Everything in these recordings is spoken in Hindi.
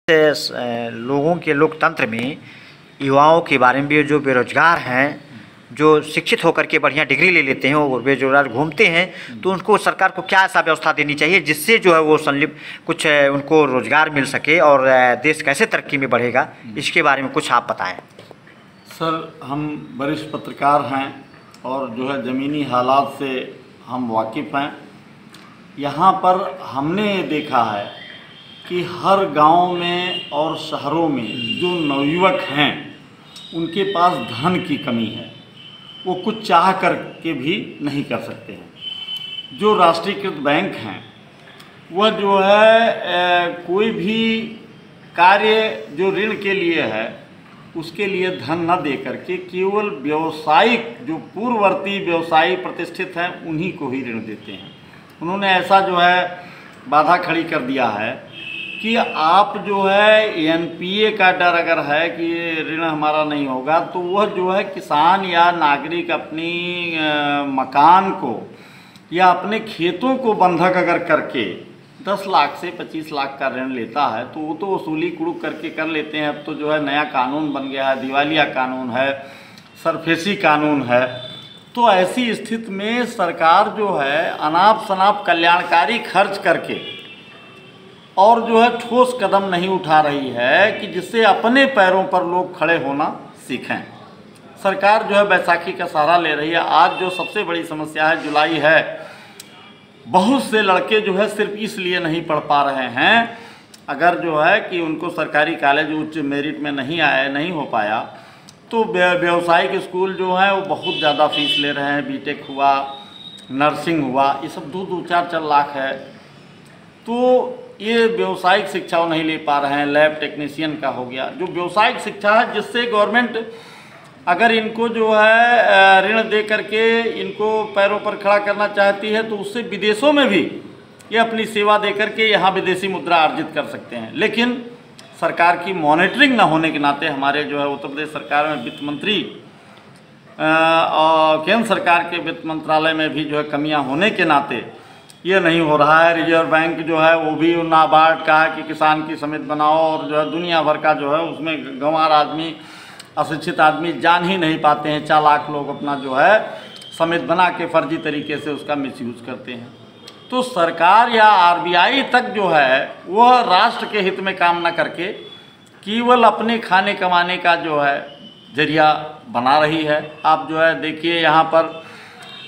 लोगों के लोकतंत्र में युवाओं के बारे में भी जो बेरोजगार हैं, जो शिक्षित होकर के बढ़िया डिग्री ले लेते हैं और बेरोजगार घूमते हैं, तो उनको सरकार को क्या ऐसा व्यवस्था देनी चाहिए जिससे जो है वो कुछ उनको रोजगार मिल सके और देश कैसे तरक्की में बढ़ेगा, इसके बारे में कुछ आप बताएं। सर, हम वरिष्ठ पत्रकार हैं और जो है ज़मीनी हालात से हम वाकिफ़ हैं। यहाँ पर हमने देखा है कि हर गांव में और शहरों में जो नवयुवक हैं उनके पास धन की कमी है, वो कुछ चाह कर के भी नहीं कर सकते हैं। जो राष्ट्रीयकृत बैंक हैं वह जो है कोई भी कार्य जो ऋण के लिए है उसके लिए धन न दे करके केवल व्यवसायिक जो पूर्ववर्ती व्यवसायी प्रतिष्ठित हैं उन्हीं को ही ऋण देते हैं। उन्होंने ऐसा जो है बाधा खड़ी कर दिया है कि आप जो है एनपीए का डर अगर है कि ऋण हमारा नहीं होगा तो वह जो है किसान या नागरिक अपनी मकान को या अपने खेतों को बंधक अगर करके 10 लाख से 25 लाख का ऋण लेता है तो वो तो वसूली कुड़ुक करके कर लेते हैं। अब तो जो है नया कानून बन गया है, दिवालिया कानून है, सरफेसी कानून है। तो ऐसी स्थिति में सरकार जो है अनाप शनाप कल्याणकारी खर्च करके और जो है ठोस कदम नहीं उठा रही है कि जिससे अपने पैरों पर लोग खड़े होना सीखें। सरकार जो है बैसाखी का सहारा ले रही है। आज जो सबसे बड़ी समस्या है जुलाई है, बहुत से लड़के जो है सिर्फ इसलिए नहीं पढ़ पा रहे हैं, अगर जो है कि उनको सरकारी कॉलेज उच्च मेरिट में नहीं हो पाया तो व्यावसायिक स्कूल जो है वो बहुत ज़्यादा फीस ले रहे हैं। बीटेक हुआ, नर्सिंग हुआ, ये सब 2-4 लाख है। तो ये व्यावसायिक शिक्षा वो नहीं ले पा रहे हैं। लैब टेक्नीशियन का हो गया, जो व्यावसायिक शिक्षा है जिससे गवर्नमेंट अगर इनको जो है ऋण दे करके इनको पैरों पर खड़ा करना चाहती है तो उससे विदेशों में भी ये अपनी सेवा दे करके यहाँ विदेशी मुद्रा अर्जित कर सकते हैं। लेकिन सरकार की मॉनिटरिंग न होने के नाते हमारे जो है उत्तर प्रदेश सरकार में वित्त मंत्री और केंद्र सरकार के वित्त मंत्रालय में भी जो है कमियाँ होने के नाते ये नहीं हो रहा है। रिजर्व बैंक जो है वो भी नाबार्ड का है कि किसान की समिति बनाओ और जो है दुनिया भर का जो है उसमें गंवार आदमी, अशिक्षित आदमी जान ही नहीं पाते हैं। चालाक लोग अपना जो है समिति बना के फर्जी तरीके से उसका मिसयूज करते हैं। तो सरकार या आरबीआई तक जो है वह राष्ट्र के हित में काम न करके केवल अपने खाने कमाने का जो है जरिया बना रही है। आप जो है देखिए यहाँ पर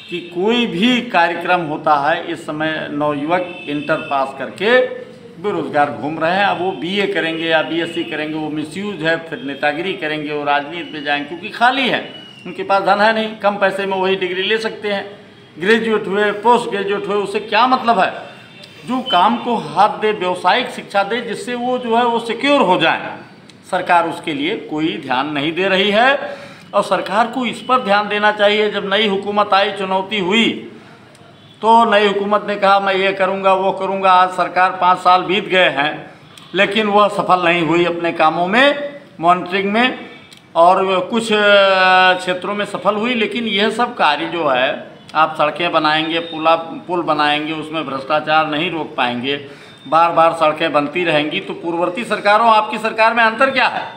कि कोई भी कार्यक्रम होता है, इस समय नवयुवक इंटर पास करके बेरोजगार घूम रहे हैं। अब वो बीए करेंगे या बीएससी करेंगे, वो मिसयूज है, फिर नेतागिरी करेंगे, वो राजनीति में जाएंगे क्योंकि खाली है, उनके पास धन है नहीं, कम पैसे में वही डिग्री ले सकते हैं। ग्रेजुएट हुए, पोस्ट ग्रेजुएट हुए, उससे क्या मतलब है। जो काम को हाथ दे, व्यवसायिक शिक्षा दे जिससे वो जो है वो सिक्योर हो जाए, सरकार उसके लिए कोई ध्यान नहीं दे रही है। और सरकार को इस पर ध्यान देना चाहिए। जब नई हुकूमत आई, चुनौती हुई, तो नई हुकूमत ने कहा मैं ये करूँगा वो करूँगा। आज सरकार 5 साल बीत गए हैं लेकिन वह सफल नहीं हुई अपने कामों में, मॉनिटरिंग में, और कुछ क्षेत्रों में सफल हुई। लेकिन यह सब कार्य जो है, आप सड़कें बनाएंगे, पुल बनाएंगे, उसमें भ्रष्टाचार नहीं रोक पाएंगे, बार बार सड़कें बनती रहेंगी। तो पूर्ववर्ती सरकारों आपकी सरकार में अंतर क्या है?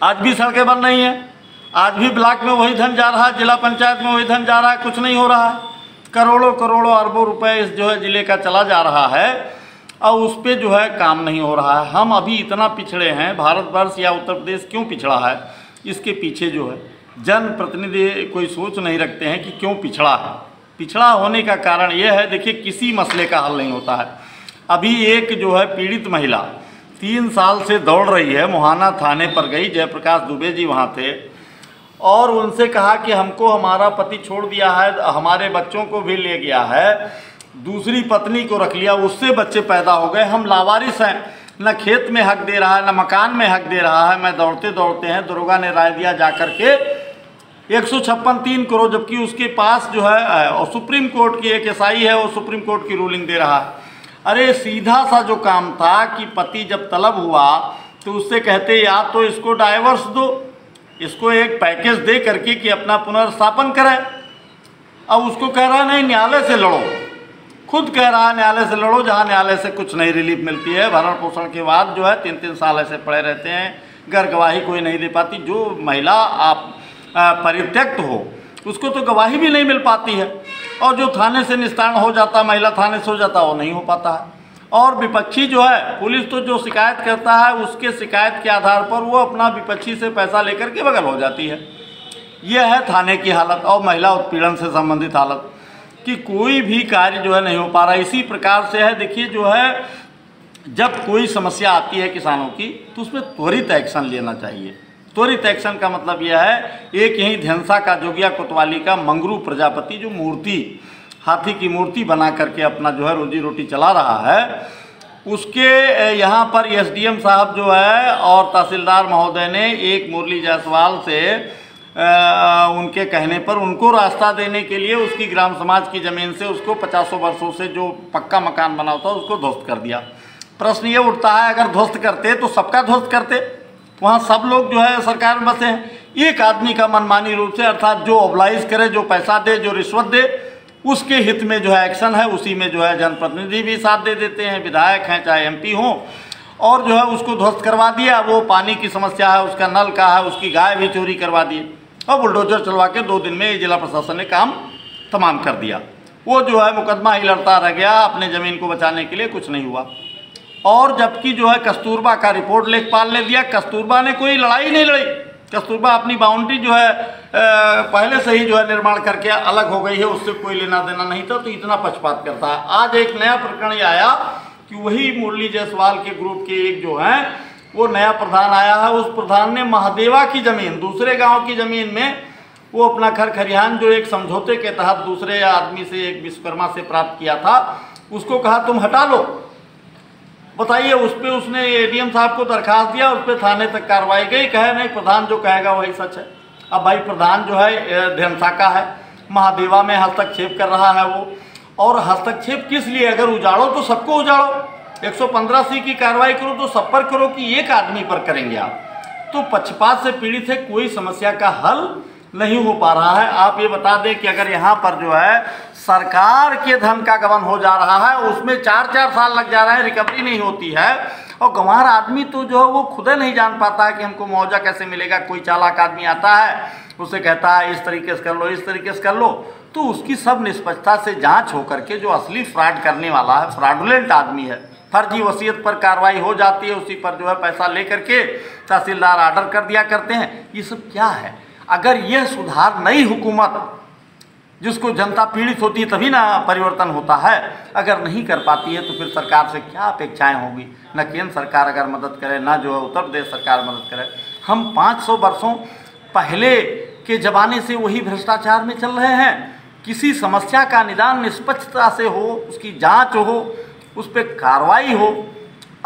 आज भी सड़कें बन रही हैं, आज भी ब्लॉक में वही धन जा रहा है, जिला पंचायत में वही धन जा रहा है, कुछ नहीं हो रहा है। करोड़ों अरबों रुपए इस जो है ज़िले का चला जा रहा है और उस पर जो है काम नहीं हो रहा है। हम अभी इतना पिछड़े हैं। भारतवर्ष या उत्तर प्रदेश क्यों पिछड़ा है, इसके पीछे जो है जनप्रतिनिधि कोई सोच नहीं रखते हैं कि क्यों पिछड़ा है। पिछड़ा होने का कारण यह है, देखिए किसी मसले का हल नहीं होता है। अभी एक जो है पीड़ित महिला 3 साल से दौड़ रही है, मोहाना थाने पर गई, जयप्रकाश दुबे जी वहाँ थे, और उनसे कहा कि हमको हमारा पति छोड़ दिया है, हमारे बच्चों को भी ले गया है, दूसरी पत्नी को रख लिया, उससे बच्चे पैदा हो गए, हम लावारिस हैं, न खेत में हक दे रहा है न मकान में हक दे रहा है। मैं दौड़ते दौड़ते हैं, दरोगा ने राय दिया जाकर के 156 करोड़, जबकि उसके पास जो है और सुप्रीम कोर्ट की एक एसआई है, वो सुप्रीम कोर्ट की रूलिंग दे रहा है। अरे सीधा सा जो काम था कि पति जब तलब हुआ तो उससे कहते या तो इसको डाइवर्स दो, इसको एक पैकेज दे करके कि अपना पुनर्स्थापन करें। अब उसको कह रहा है नहीं, न्यायालय से लड़ो। खुद कह रहा है न्यायालय से लड़ो, जहाँ न्यायालय से कुछ नहीं रिलीफ मिलती है। भरण पोषण के बाद जो है 3-3 साल ऐसे पड़े रहते हैं, घर गवाही कोई नहीं दे पाती। जो महिला आप परित्यक्त हो उसको तो गवाही भी नहीं मिल पाती है, और जो थाने से निस्तारण हो जाता, महिला थाने से हो जाता, वो नहीं हो पाता है। और विपक्षी जो है, पुलिस तो जो शिकायत करता है उसके शिकायत के आधार पर वो अपना विपक्षी से पैसा लेकर के बगल हो जाती है। यह है थाने की हालत और महिला उत्पीड़न से संबंधित हालत कि कोई भी कार्य जो है नहीं हो पा रहा। इसी प्रकार से है, देखिए जो है जब कोई समस्या आती है किसानों की तो उसमें त्वरित एक्शन लेना चाहिए। त्वरित एक्शन का मतलब यह है, एक यही ढेंसा का जोगिया कोतवाली का मंगरू प्रजापति जो मूर्ति, हाथी की मूर्ति बना करके अपना जो है रोजी रोटी चला रहा है, उसके यहाँ पर एसडीएम साहब जो है और तहसीलदार महोदय ने एक मुरली जायसवाल से उनके कहने पर उनको रास्ता देने के लिए उसकी ग्राम समाज की ज़मीन से उसको 50 वर्षों से जो पक्का मकान बना होता उसको ध्वस्त कर दिया। प्रश्न ये उठता है, अगर ध्वस्त करते तो सबका ध्वस्त करते, वहाँ सब लोग जो है सरकार में बसे हैं। एक आदमी का मनमानी रूप से, अर्थात जो ऑब्लाइज करे, जो पैसा दे, जो रिश्वत दे, उसके हित में जो है एक्शन है, उसी में जो है जनप्रतिनिधि भी साथ दे देते हैं, विधायक हैं चाहे एमपी हों, और जो है उसको ध्वस्त करवा दिया। वो पानी की समस्या है, उसका नल का है, उसकी गाय भी चोरी करवा दी और बुलडोजर चलवा के 2 दिन में जिला प्रशासन ने काम तमाम कर दिया। वो जो है मुकदमा ही लड़ता रह गया, अपने ज़मीन को बचाने के लिए कुछ नहीं हुआ। और जबकि जो है कस्तूरबा का रिपोर्ट लेखपाल ने दिया, कस्तूरबा ने कोई लड़ाई नहीं लड़ी। कस्तूरबा अपनी बाउंड्री जो है पहले से ही जो है निर्माण करके अलग हो गई है, उससे कोई लेना देना नहीं था, तो इतना पक्षपात करता है। आज एक नया प्रकरण ये आया कि वही मुरली जायसवाल के ग्रुप के एक जो है वो नया प्रधान आया है, उस प्रधान ने महादेवा की ज़मीन, दूसरे गांव की ज़मीन में वो अपना खर खरिहान जो एक समझौते के तहत दूसरे आदमी से, एक विश्वकर्मा से प्राप्त किया था, उसको कहा तुम हटा लो। बताइए, उस पर उसने एडीएम साहब को दरखास्त दिया, उस पर थाने तक कार्रवाई गई, कहे नहीं प्रधान जो कहेगा वही सच है। अब भाई प्रधान जो है ढेंसा का है, महादेवा में हस्तक्षेप कर रहा है वो, और हस्तक्षेप किस लिए? अगर उजाड़ो तो सबको उजाड़ो, 115C की कार्रवाई करो तो सब पर करो कि एक आदमी पर करेंगे आप? तो पक्षपात से पीड़ित है, कोई समस्या का हल नहीं हो पा रहा है। आप ये बता दें कि अगर यहाँ पर जो है सरकार के धन का गबन हो जा रहा है, उसमें 4-4 साल लग जा रहे हैं, रिकवरी नहीं होती है, और गंवार आदमी तो जो है वो खुद नहीं जान पाता है कि हमको मुआवजा कैसे मिलेगा। कोई चालाक आदमी आता है, उसे कहता है इस तरीके से कर लो, इस तरीके से कर लो, तो उसकी सब निष्पक्षता से जांच हो करके जो असली फ्रॉड करने वाला है, फ्रॉडुलेंट आदमी है, फर्जी वसीयत पर कार्रवाई हो जाती है, उसी पर जो है पैसा ले करके तहसीलदार आर्डर कर दिया करते हैं। ये सब क्या है? अगर यह सुधार नई हुकूमत, जिसको जनता पीड़ित होती है तभी ना परिवर्तन होता है, अगर नहीं कर पाती है तो फिर सरकार से क्या अपेक्षाएं होगी? न केंद्र सरकार अगर मदद करे, ना जो है उत्तर प्रदेश सरकार मदद करे। हम 500 वर्षों पहले के ज़माने से वही भ्रष्टाचार में चल रहे हैं। किसी समस्या का निदान निष्पक्षता से हो, उसकी जांच हो, उस पर कार्रवाई हो।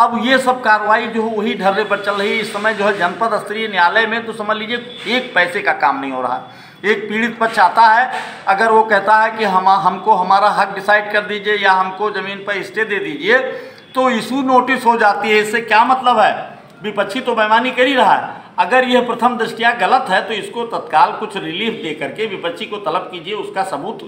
अब ये सब कार्रवाई जो है वही ढर्रे पर चल रही है। इस समय जो है जनपद स्तरीय न्यायालय में तो समझ लीजिए 1 पैसे का काम नहीं हो रहा। एक पीड़ित पक्ष आता है, अगर वो कहता है कि हमको हमारा हक डिसाइड कर दीजिए या हमको ज़मीन पर स्टे दे दीजिए, तो इशू नोटिस हो जाती है। इससे क्या मतलब है? विपक्षी तो बेईमानी कर ही रहा है। अगर यह प्रथम दृष्टया गलत है तो इसको तत्काल कुछ रिलीफ दे करके विपक्षी को तलब कीजिए, उसका सबूत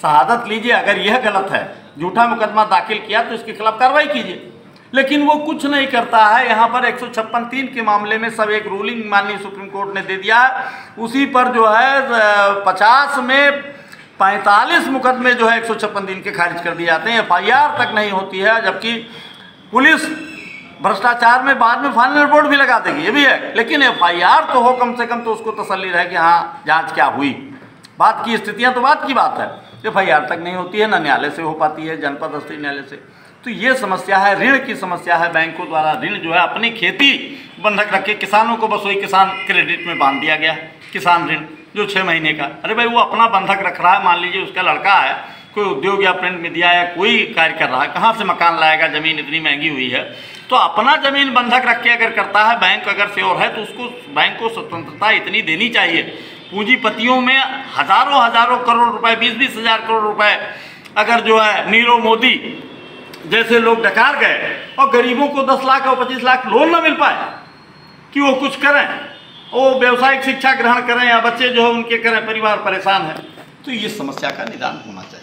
शहादत लीजिए। अगर यह गलत है, झूठा मुकदमा दाखिल किया तो इसके खिलाफ कार्रवाई कीजिए, लेकिन वो कुछ नहीं करता है। यहाँ पर 156(3) के मामले में सब एक रूलिंग माननीय सुप्रीम कोर्ट ने दे दिया है, उसी पर जो है 50 में 45 मुकदमे जो है 156(3) के खारिज कर दिए जाते हैं। FIR तक नहीं होती है, जबकि पुलिस भ्रष्टाचार में बाद में फाइनल रिपोर्ट भी लगा देगी, ये भी है, लेकिन FIR तो हो कम से कम, तो उसको तसल्ली रहे कि हाँ जांच क्या हुई। बात की स्थितियाँ तो बात की बात है, FIR तक नहीं होती है, ना न्यायालय से हो पाती है, जनपद स्तरीय न्यायालय से। तो ये समस्या है, ऋण की समस्या है। बैंकों द्वारा ऋण जो है अपनी खेती बंधक रख के किसानों को बस वही किसान क्रेडिट में बांध दिया गया, किसान ऋण जो 6 महीने का। अरे भाई वो अपना बंधक रख रहा है, मान लीजिए उसका लड़का है, कोई उद्योग या प्रिंट मीडिया या कोई कार्य कर रहा है, कहाँ से मकान लाएगा? ज़मीन इतनी महंगी हुई है, तो अपना ज़मीन बंधक रख के अगर करता है, बैंक अगर श्योर है, तो उसको बैंक को स्वतंत्रता इतनी देनी चाहिए। पूंजीपतियों में हज़ारों करोड़ रुपए, 20-20 हज़ार करोड़ रुपए अगर जो है नीरव मोदी जैसे लोग डकार गए और गरीबों को 10 लाख और 25 लाख लोन ना मिल पाए कि वो कुछ करें, वो व्यावसायिक शिक्षा ग्रहण करें या बच्चे जो है उनके करें, परिवार परेशान है, तो ये समस्या का निदान होना चाहिए।